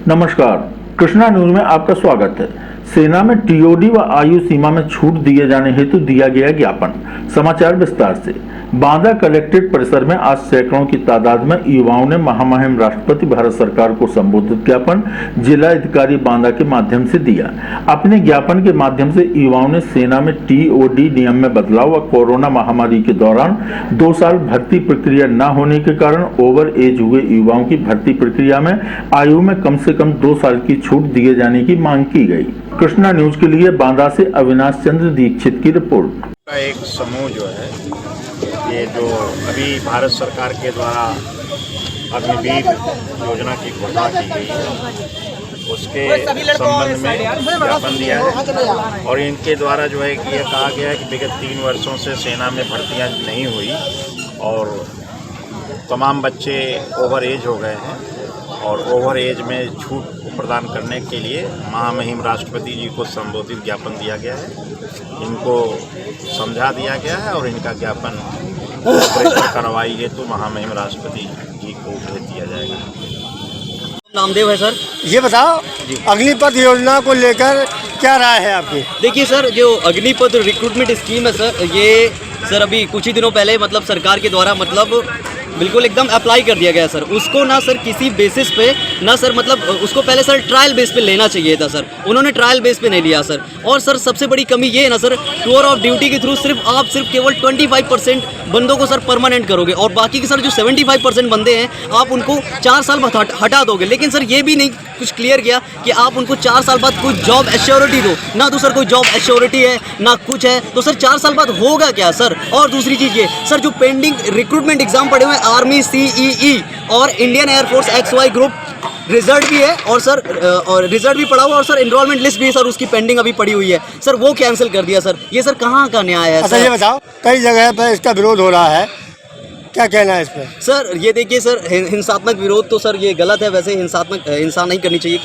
नमस्कार, कृष्णा न्यूज में आपका स्वागत है। सेना में टीओडी व आयु सीमा में छूट दिए जाने हेतु दिया गया ज्ञापन। समाचार विस्तार से। बांदा कलेक्ट्रेट परिसर में आज सैकड़ों की तादाद में युवाओं ने महामहिम राष्ट्रपति भारत सरकार को संबोधित ज्ञापन जिला अधिकारी बांदा के माध्यम से दिया। अपने ज्ञापन के माध्यम से युवाओं ने सेना में टीओडी नियम में बदलाव व कोरोना महामारी के दौरान 2 साल भर्ती प्रक्रिया न होने के कारण ओवर एज हुए युवाओं की भर्ती प्रक्रिया में आयु में कम से कम 2 साल की छूट दिए जाने की मांग की गई। कृष्णा न्यूज के लिए बांदा से अविनाश चंद्र दीक्षित की रिपोर्ट। एक समूह जो है ये जो अभी भारत सरकार के द्वारा अग्निवीर योजना की घोषणा की गई है उसके संबंध में ज्ञापन दिया है और इनके द्वारा जो है कि ये कहा गया है कि विगत 3 वर्षों से सेना में भर्तियां नहीं हुई और तमाम बच्चे ओवर एज हो गए हैं और ओवर एज में छूट प्रदान करने के लिए महामहिम राष्ट्रपति जी को संबोधित ज्ञापन दिया गया है। इनको समझा दिया गया है और इनका ज्ञापन कार्रवाई हेतु महामहिम राष्ट्रपति जी को भेज दिया जाएगा। नामदेव है सर। ये बताओ अग्निपथ योजना को लेकर क्या राय है आपकी? देखिए सर, जो अग्निपथ रिक्रूटमेंट स्कीम है सर, ये सर अभी कुछ ही दिनों पहले मतलब सरकार के द्वारा मतलब बिल्कुल एकदम अप्लाई कर दिया गया सर। उसको ना सर किसी बेसिस पे ना सर मतलब उसको पहले सर ट्रायल बेस पे लेना चाहिए था सर, उन्होंने ट्रायल बेस पे नहीं लिया सर। और सर सबसे बड़ी कमी ये है ना सर, टूर ऑफ ड्यूटी के थ्रू आप सिर्फ केवल 25% बंदों को सर परमानेंट करोगे और बाकी के सर जो 75% बंदे हैं आप उनको 4 साल बाद हटा दोगे। लेकिन सर ये भी नहीं कुछ क्लियर किया कि आप उनको 4 साल बाद कोई जॉब एश्योरिटी दो ना, तो सर कोई जॉब एश्योरिटी है ना कुछ है, तो सर 4 साल बाद होगा क्या सर? और दूसरी चीज़ ये सर, जो पेंडिंग रिक्रूटमेंट एग्जाम पड़े हुए हैं आर्मी CEE और Indian air force XY group, result भी है और सर और रिजल्ट भी पड़ा हुआ और सर एनरोलमेंट लिस्ट भी है सर, उसकी पेंडिंग अभी पड़ी हुई है सर, वो कैंसिल कर दिया सर। ये सर कहाँ का न्याय है? अच्छा ये बताओ, कई जगह पर इसका विरोध हो रहा है, क्या कहना है इस पर? सर ये देखिए सर, हिंसात्मक विरोध तो सर ये गलत है, वैसे हिंसात्मक हिंसा नहीं करनी चाहिए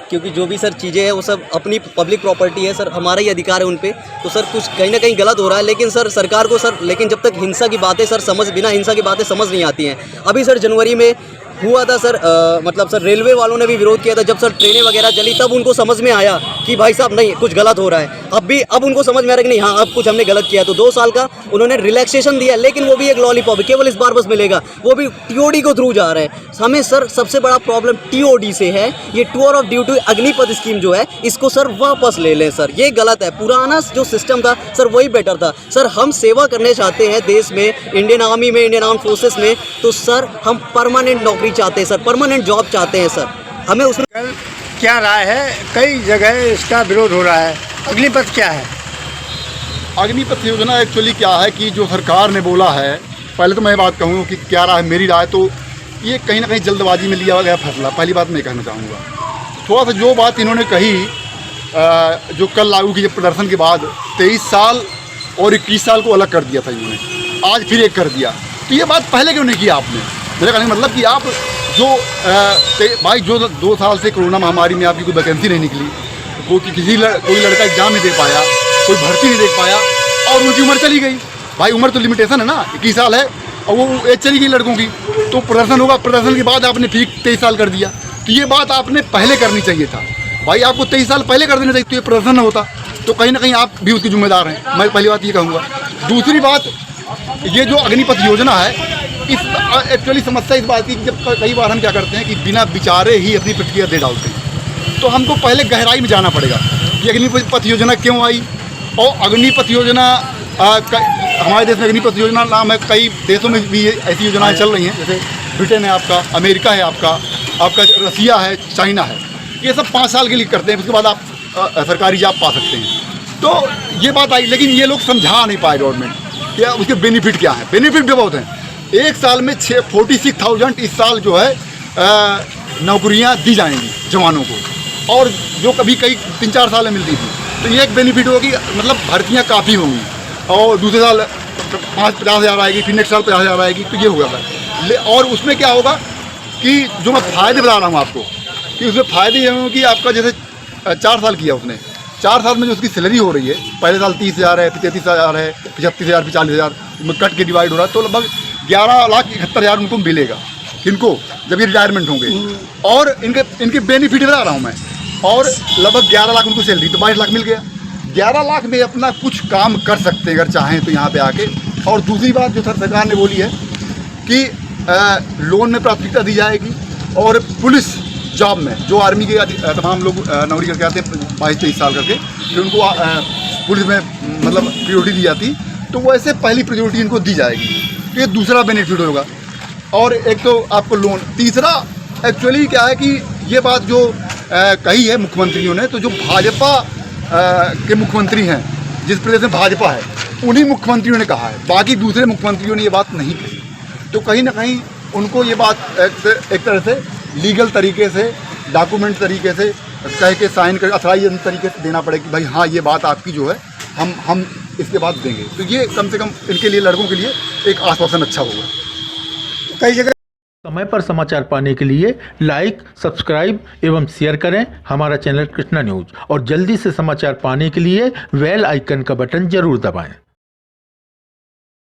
क्योंकि जो भी सर चीज़ें हैं वो सब अपनी पब्लिक प्रॉपर्टी है सर, हमारा ही अधिकार है उन पे। तो सर कुछ कहीं ना कहीं गलत हो रहा है, लेकिन सर सरकार को सर, लेकिन जब तक हिंसा की बातें सर बिना हिंसा की बातें समझ नहीं आती हैं। अभी सर जनवरी में हुआ था सर, मतलब सर रेलवे वालों ने भी विरोध किया था, जब सर ट्रेनें वगैरह चली तब उनको समझ में आया कि भाई साहब नहीं, कुछ गलत हो रहा है। अब उनको समझ में आ रहा है कि नहीं, हाँ अब कुछ हमने गलत किया। तो 2 साल का उन्होंने रिलैक्सेशन दिया, लेकिन वो भी एक लॉलीपॉप है, केवल इस बार बस मिलेगा, वो भी टीओडी को थ्रू जा रहा है। हमें सर सबसे बड़ा प्रॉब्लम टीओडी से है, ये tour of duty Agnipath scheme जो है इसको सर वापस ले लें सर, ये गलत है। पुराना जो सिस्टम था सर वही बेटर था सर। हम सेवा करने चाहते हैं देश में, इंडियन आर्मी में, इंडियन आर्म फोर्सेस में, तो सर हम परमानेंट नौकरी चाहते हैं सर, परमानेंट जॉब चाहते हैं सर। हमें उसमें क्या राय है? कई जगह इसका विरोध हो रहा है, अग्निपथ क्या है? अग्निपथ योजना एक्चुअली क्या है कि जो सरकार ने बोला है, पहले तो मैं बात कहूँ कि क्या राय है, मेरी राय तो ये कहीं ना कहीं जल्दबाजी में लिया गया फैसला, पहली बात मैं कहना चाहूँगा। थोड़ा सा जो बात इन्होंने कही जो कल लागू की प्रदर्शन के बाद 23 साल और 21 साल को अलग कर दिया था इन्होंने, आज फिर एक कर दिया, तो ये बात पहले क्यों नहीं किया आपने? मेरा कहने का मतलब कि आप जो भाई जो 2 साल से कोरोना महामारी में आपकी कोई वैकेंसी नहीं निकली, कोई लड़का एग्जाम नहीं दे पाया, कोई भर्ती नहीं देख पाया और उनकी उम्र चली गई। भाई उम्र तो लिमिटेशन है ना, 21 साल है और वो एज चली गई लड़कों की, तो प्रदर्शन होगा, प्रदर्शन के बाद आपने फिर 23 साल कर दिया। तो ये बात आपने पहले करनी चाहिए था भाई, आपको 23 साल पहले कर देना चाहिए, तो ये प्रदर्शन होता। तो कहीं ना कहीं आप भी उसके जिम्मेदार हैं, मैं पहली बात ये कहूँगा। दूसरी बात, ये जो अग्निपथ योजना है, इस एक्चुअली समस्या इस बात की कि जब कई बार हम क्या करते हैं कि बिना विचारे ही अपनी प्रतिक्रिया दे डालते हैं, तो हमको पहले गहराई में जाना पड़ेगा कि अग्निपथ योजना क्यों आई। और अग्निपथ योजना हमारे देश में अग्निपथ योजना नाम है, कई देशों में भी ऐसी योजनाएं चल रही हैं, जैसे ब्रिटेन है आपका, अमेरिका है आपका रसिया है, चाइना है, ये सब 5 साल के लिए करते हैं, उसके बाद आप सरकारी जॉब पा सकते हैं। तो ये बात आई, लेकिन ये लोग समझा नहीं पाए गवर्नमेंट क्या उसके बेनिफिट क्या है। बेनिफिट भी बहुत हैं, 1 साल में 46,000 इस साल जो है नौकरियां दी जाएंगी जवानों को, और जो कभी कई 3-4 साल में मिलती थी। तो ये एक बेनिफिट होगी, मतलब भर्तियां काफ़ी होंगी और दूसरे साल 50,000 आएगी, फिर नेक्स्ट साल 50,000 आएगी, तो ये होगा सर। और उसमें क्या होगा कि जो मैं फ़ायदे बता रहा हूँ आपको, कि उसमें फ़ायदे ये होंगे कि आपका जैसे 4 साल किया उसने, 4 साल में जो उसकी सैलरी हो रही है, पहले साल 30,000 है, फिर 33,000 है, फिर 36,000, फिर 40,000 कट के डिवाइड हो रहा है, तो लगभग 11,71,000 उनको मिलेगा। किनको, जब ये रिटायरमेंट होंगे। और इनके बेनिफिट बता रहा हूँ मैं। और लगभग 11 लाख उनको सैलरी, तो 22 लाख मिल गया। 11 लाख में अपना कुछ काम कर सकते हैं अगर चाहें तो यहाँ पे आके। और दूसरी बात जो सरकार ने बोली है कि लोन में प्राथमिकता दी जाएगी, और पुलिस जॉब में जो आर्मी के तमाम लोग नौकरी करके आते हैं 22-23 साल करके, कि उनको पुलिस में मतलब प्रायोरिटी दी जाती, तो वैसे पहली प्रायोरिटी इनको दी जाएगी। तो ये दूसरा बेनिफिट होगा। और एक तो आपको लोन, तीसरा एक्चुअली क्या है कि ये बात जो कही है मुख्यमंत्रियों ने, तो जो भाजपा के मुख्यमंत्री हैं, जिस प्रदेश में भाजपा है, उन्हीं मुख्यमंत्रियों ने कहा है, बाकी दूसरे मुख्यमंत्रियों ने ये बात नहीं कही। तो कहीं ना कहीं उनको ये बात एक तरह से लीगल तरीके से, डॉक्यूमेंट तरीके से कह के साइन कर, अथराइज तरीके से देना पड़ेगा कि भाई हाँ ये बात आपकी जो है हम इसके बाद देंगे। तो ये कम से कम इनके लिए, लड़कों के लिए एक आश्वासन अच्छा होगा। कई जगह समय पर समाचार पाने के लिए लाइक, सब्सक्राइब एवं शेयर करें हमारा चैनल कृष्णा न्यूज, और जल्दी से समाचार पाने के लिए बेल आइकन का बटन जरूर दबाएं।